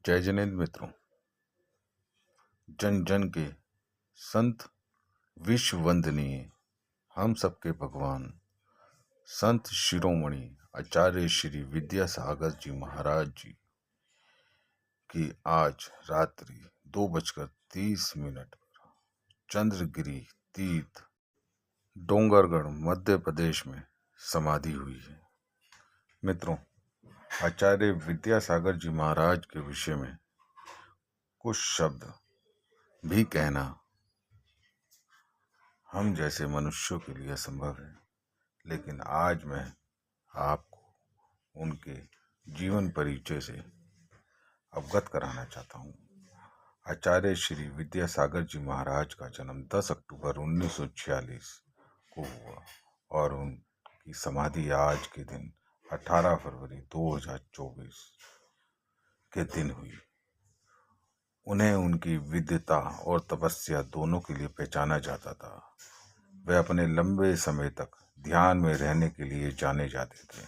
जय जिनेंद्र मित्रों। जन जन के संत विश्व वंदनीय हम सबके भगवान संत शिरोमणि आचार्य श्री विद्यासागर जी महाराज जी की आज रात्रि 2:30 पर चंद्रगिरी तीर्थ डोंगरगढ़ मध्य प्रदेश में समाधि हुई है। मित्रों, आचार्य विद्यासागर जी महाराज के विषय में कुछ शब्द भी कहना हम जैसे मनुष्यों के लिए असंभव है, लेकिन आज मैं आपको उनके जीवन परिचय से अवगत कराना चाहता हूँ। आचार्य श्री विद्यासागर जी महाराज का जन्म 10 अक्टूबर 1946 को हुआ और उनकी समाधि आज के दिन 18 फरवरी 2024 के दिन हुई। उन्हें उनकी विद्वता और तपस्या दोनों के लिए पहचाना जाता था। वे अपने लंबे समय तक ध्यान में रहने के लिए जाने जाते थे।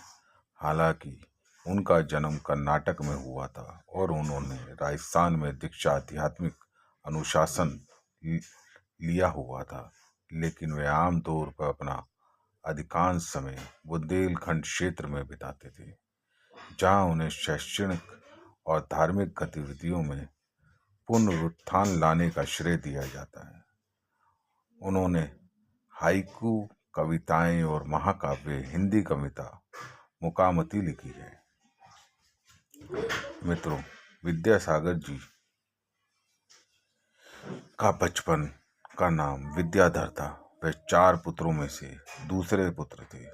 हालांकि उनका जन्म कर्नाटक में हुआ था और उन्होंने राजस्थान में दीक्षा आध्यात्मिक अनुशासन लिया हुआ था, लेकिन वे आमतौर पर अपना अधिकांश समय बुंदेलखंड क्षेत्र में बिताते थे, जहां उन्हें शैक्षणिक और धार्मिक गतिविधियों में पुनरुत्थान लाने का श्रेय दिया जाता है। उन्होंने हाइकू कविताएं और महाकाव्य हिंदी कविता मुकामती लिखी है। मित्रों, विद्यासागर जी का बचपन का नाम विद्याधर था। वे 4 पुत्रों में से दूसरे पुत्र थे।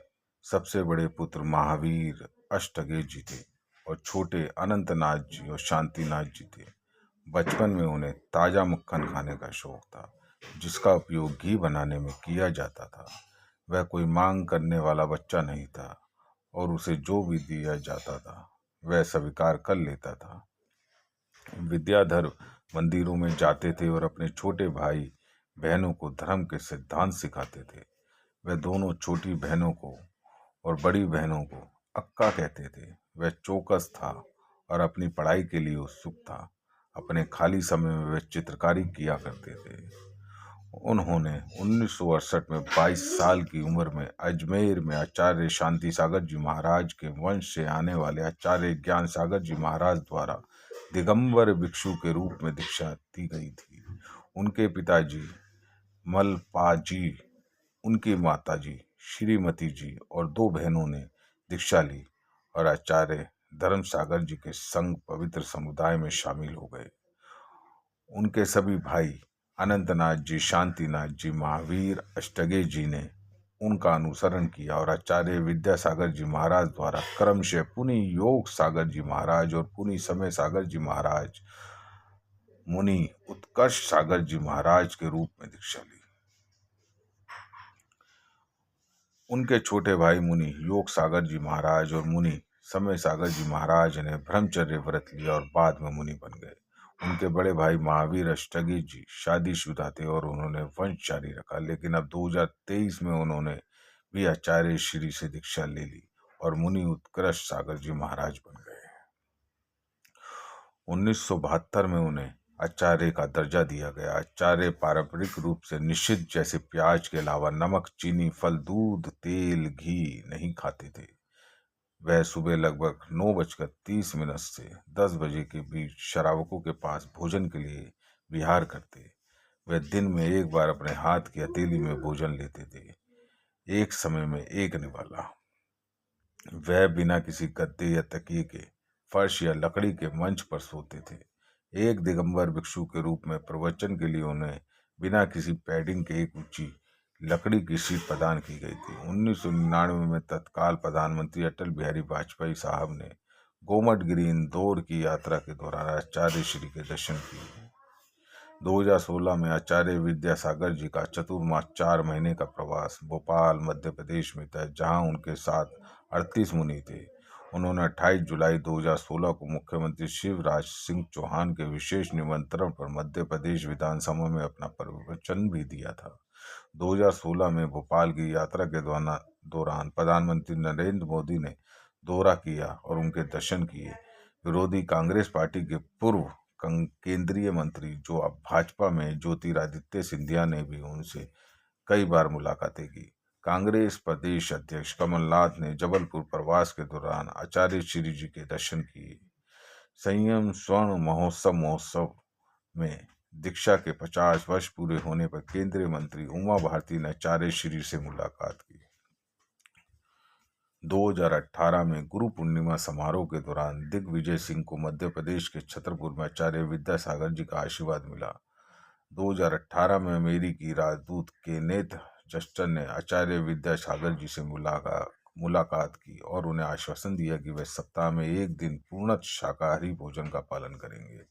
सबसे बड़े पुत्र महावीर अष्टगे जी थे और छोटे अनंतनाथ जी और शांतिनाथ जी थे। बचपन में उन्हें ताज़ा मक्खन खाने का शौक था, जिसका उपयोग घी बनाने में किया जाता था। वह कोई मांग करने वाला बच्चा नहीं था और उसे जो भी दिया जाता था वह स्वीकार कर लेता था। विद्याधर मंदिरों में जाते थे और अपने छोटे भाई बहनों को धर्म के सिद्धांत सिखाते थे। वह दोनों छोटी बहनों को और बड़ी बहनों को अक्का कहते थे। वह चौकस था और अपनी पढ़ाई के लिए उत्सुक था। अपने खाली समय में वे चित्रकारी किया करते थे। उन्होंने 1968 में 22 साल की उम्र में अजमेर में आचार्य शांति सागर जी महाराज के वंश से आने वाले आचार्य ज्ञान सागर जी महाराज द्वारा दिगंबर भिक्षु के रूप में दीक्षा दी गई थी। उनके पिताजी मलपाजी, उनकी माताजी श्रीमती जी और 2 बहनों ने दीक्षा ली और आचार्य धर्म सागर जी के संग पवित्र समुदाय में शामिल हो गए। उनके सभी भाई अनंतनाथ जी, शांतिनाथ जी, महावीर अष्टगे जी ने उनका अनुसरण किया और आचार्य विद्यासागर जी महाराज द्वारा क्रमशः पुनि योग सागर जी महाराज और पुनि समय सागर जी महाराज, मुनि उत्कर्ष सागर जी महाराज के रूप में दीक्षा ली। उनके छोटे भाई मुनि योग सागर जी महाराज और मुनि समय सागर जी महाराज ने ब्रह्मचर्य व्रत लिया और बाद में मुनि बन गए। उनके बड़े भाई महावीर अष्टगी जी शादीशुदा थे और उन्होंने वंश जारी रखा, लेकिन अब 2023 में उन्होंने भी आचार्य श्री से दीक्षा ले ली और मुनि उत्कर्ष सागर जी महाराज बन गए। 1972 में उन्हें आचार्य का दर्जा दिया गया। आचार्य पारंपरिक रूप से निषिद्ध जैसे प्याज के अलावा नमक, चीनी, फल, दूध, तेल, घी नहीं खाते थे। वह सुबह लगभग 9:30 से 10 बजे के बीच शराबकों के पास भोजन के लिए विहार करते। वह दिन में एक बार अपने हाथ की हथेली में भोजन लेते थे, एक समय में एक निवाला। वह बिना किसी गद्दे या तकिए के फर्श या लकड़ी के मंच पर सोते थे। एक दिगंबर भिक्षु के रूप में प्रवचन के लिए उन्हें बिना किसी पैडिंग के एक ऊंची लकड़ी की सीट प्रदान की गई थी। 1999 में तत्काल प्रधानमंत्री अटल बिहारी वाजपेयी साहब ने गोमटगिरी इंदौर की यात्रा के दौरान आचार्य श्री के दर्शन किए। 2016 में आचार्य विद्यासागर जी का चतुर्मास 4 महीने का प्रवास भोपाल मध्य प्रदेश में था, जहां उनके साथ 38 मुनि थे। उन्होंने 28 जुलाई 2016 को मुख्यमंत्री शिवराज सिंह चौहान के विशेष निमंत्रण पर मध्य प्रदेश विधानसभा में अपना प्रवचन भी दिया था। 2016 में भोपाल की यात्रा के दौरान प्रधानमंत्री नरेंद्र मोदी ने दौरा किया और उनके दर्शन किए। विरोधी कांग्रेस पार्टी के पूर्व केंद्रीय मंत्री जो अब भाजपा में ज्योतिरादित्य सिंधिया ने भी उनसे कई बार मुलाकातें की। कांग्रेस प्रदेश अध्यक्ष कमलनाथ ने जबलपुर प्रवास के दौरान आचार्य श्री जी के दर्शन किए। संयम स्वर्ण महोत्सव में दीक्षा के 50 वर्ष पूरे होने पर केंद्रीय मंत्री उमा भारती ने आचार्य श्री से मुलाकात की। 2018 में गुरु पूर्णिमा समारोह के दौरान दिग्विजय सिंह को मध्य प्रदेश के छतरपुर में आचार्य विद्यासागर जी का आशीर्वाद मिला। 2018 में अमेरिकी राजदूत केनेथ जस्टर ने आचार्य विद्यासागर जी से मुलाकात की और उन्हें आश्वासन दिया कि वे सप्ताह में एक दिन पूर्णतः शाकाहारी भोजन का पालन करेंगे।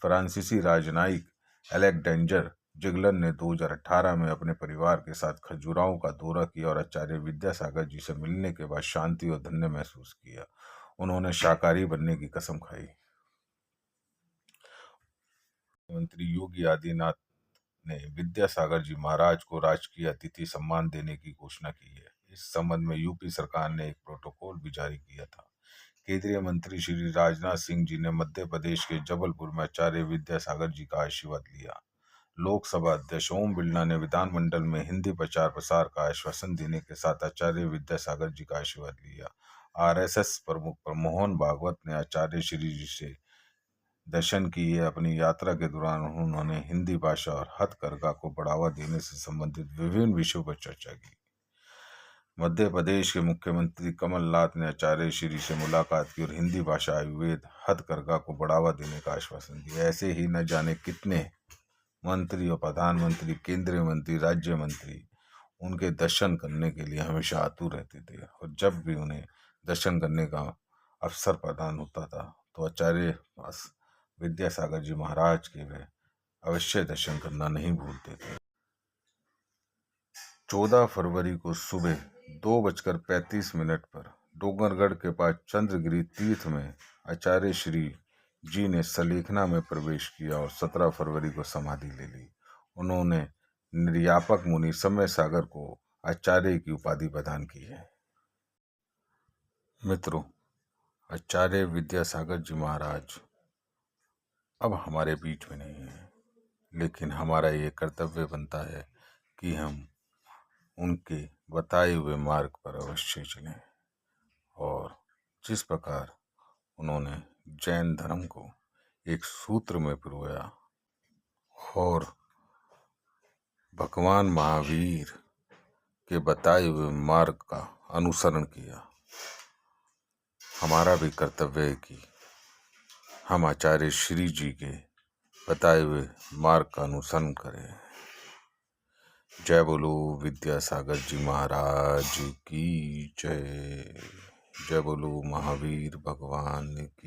फ्रांसीसी राजनयिक अलेक्जेंडर जिगलन ने 2018 में अपने परिवार के साथ खजुराहो का दौरा किया और आचार्य विद्यासागर जी से मिलने के बाद शांति और धन्य महसूस किया। उन्होंने शाकाहारी बनने की कसम खाई। मुख्यमंत्री योगी आदित्यनाथ ने विद्यासागर जी महाराज को राजकीय अतिथि सम्मान देने की घोषणा की है। इस संबंध में यूपी सरकार ने एक प्रोटोकॉल भी जारी किया था। केंद्रीय मंत्री श्री राजनाथ सिंह जी ने मध्य प्रदेश के जबलपुर में आचार्य विद्यासागर जी का आशीर्वाद लिया। लोकसभा अध्यक्ष ओम बिरला ने विधानमंडल में हिंदी प्रचार प्रसार का आश्वासन देने के साथ आचार्य विद्यासागर जी का आशीर्वाद लिया। आरएसएस प्रमुख मोहन भागवत ने आचार्य श्री जी से दर्शन किए। अपनी यात्रा के दौरान उन्होंने हिंदी भाषा और हथकरघा को बढ़ावा देने से संबंधित विभिन्न विषयों पर चर्चा की। मध्य प्रदेश के मुख्यमंत्री कमलनाथ ने आचार्य श्री से मुलाकात की और हिंदी भाषा, आयुर्वेद, हथकरघा को बढ़ावा देने का आश्वासन दिया। ऐसे ही न जाने कितने मंत्री और प्रधानमंत्री, केंद्रीय मंत्री, राज्य मंत्री उनके दर्शन करने के लिए हमेशा आतुर रहते थे और जब भी उन्हें दर्शन करने का अवसर प्रदान होता था तो आचार्य विद्यासागर जी महाराज के वे अवश्य दर्शन करना नहीं भूलते थे। 14 फरवरी को सुबह 2:35 पर डोंगरगढ़ के पास चंद्रगिरी तीर्थ में आचार्य श्री जी ने सलेखना में प्रवेश किया और 17 फरवरी को समाधि ले ली। उन्होंने निर्यापक मुनि समय सागर को आचार्य की उपाधि प्रदान की है। मित्रों, आचार्य विद्यासागर जी महाराज अब हमारे बीच में नहीं है, लेकिन हमारा ये कर्तव्य बनता है कि हम उनके बताए हुए मार्ग पर अवश्य चलें और जिस प्रकार उन्होंने जैन धर्म को एक सूत्र में पिरोया और भगवान महावीर के बताए हुए मार्ग का अनुसरण किया, हमारा भी कर्तव्य है कि हम आचार्य श्री जी के बताए हुए मार्ग का अनुसरण करें। जय बोलो विद्यासागर जी महाराज की जय। जय बोलो महावीर भगवान की।